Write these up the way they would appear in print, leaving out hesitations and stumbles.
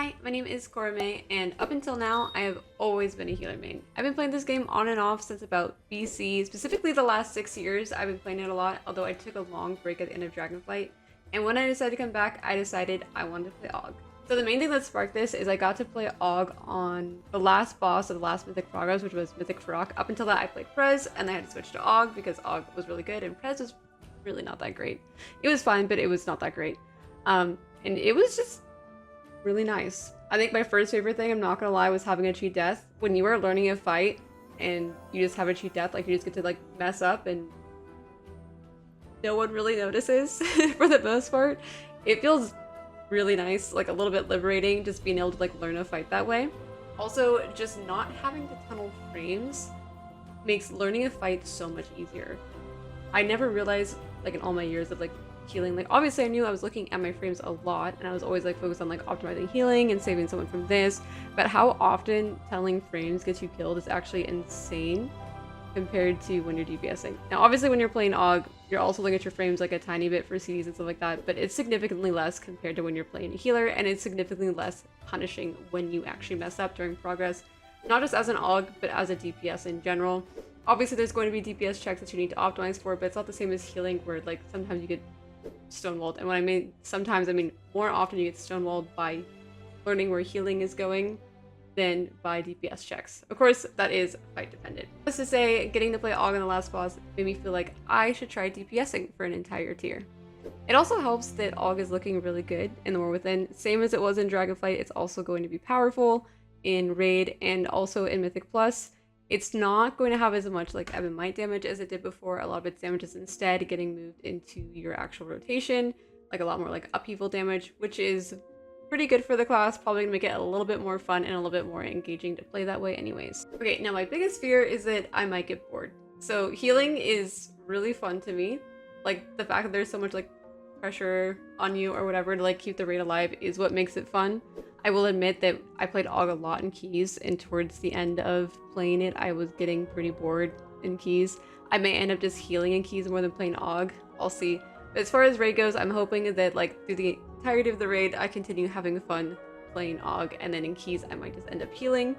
Hi, my name is Korame, and up until now, I have always been a healer main. I've been playing this game on and off since about BC, specifically the last 6 years. I've been playing it a lot, although I took a long break at the end of Dragonflight. And when I decided to come back, I decided I wanted to play Aug. So the main thing that sparked this is I got to play Aug on the last boss of the last Mythic Progress, which was Mythic Farok. Up until that, I played Prez, and I had to switch to Aug because Aug was really good, and Prez was really not that great. It was fine, but it was not that great. And it was just really nice. I think my first favorite thing, I'm not gonna lie, was having a cheat death. When you are learning a fight and you just have a cheat death, like you just get to like mess up and no one really notices for the most part. It feels really nice, like a little bit liberating, just being able to like learn a fight that way. Also, just not having to tunnel frames makes learning a fight so much easier. I never realized, like in all my years of like healing, like obviously I knew I was looking at my frames a lot and I was always like focused on like optimizing healing and saving someone from this, but how often tunneling frames gets you killed is actually insane compared to when you're DPSing. Now obviously when you're playing Aug, you're also looking at your frames like a tiny bit for CDs and stuff like that, but it's significantly less compared to when you're playing a healer, and it's significantly less punishing when you actually mess up during progress, not just as an Aug, but as a DPS in general. Obviously there's going to be DPS checks that you need to optimize for, but it's not the same as healing where like sometimes you get stonewalled. And when I mean sometimes, I mean more often you get stonewalled by learning where healing is going than by DPS checks. Of course, that is fight dependent. Just to say, getting to play Aug in the last boss made me feel like I should try DPSing for an entire tier. It also helps that Aug is looking really good in the War Within. Same as it was in Dragonflight, it's also going to be powerful in Raid and also in Mythic Plus. It's not going to have as much like ebb and might damage as it did before. A lot of its damage is instead getting moved into your actual rotation, like a lot more like upheaval damage, which is pretty good for the class, probably gonna make it a little bit more fun and a little bit more engaging to play that way anyways. Okay, now my biggest fear is that I might get bored. So healing is really fun to me. Like the fact that there's so much like pressure on you or whatever to like keep the raid alive is what makes it fun. I will admit that I played Aug a lot in Keys, and towards the end of playing it, I was getting pretty bored in Keys. I may end up just healing in Keys more than playing Aug. I'll see. But as far as raid goes, I'm hoping that like through the entirety of the raid, I continue having fun playing Aug, and then in Keys, I might just end up healing.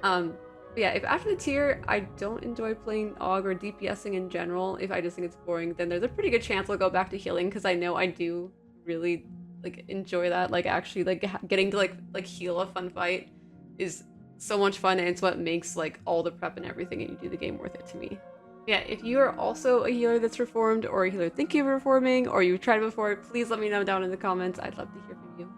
But yeah, if after the tier, I don't enjoy playing Aug or DPSing in general, if I just think it's boring, then there's a pretty good chance I'll go back to healing, because I know I do really like enjoy that. Like actually like getting to like heal a fun fight is so much fun, and it's what makes like all the prep and everything and you do the game worth it to me. Yeah, if you are also a healer that's reformed, or a healer thinking of reforming, or you've tried it before, please let me know down in the comments. I'd love to hear from you.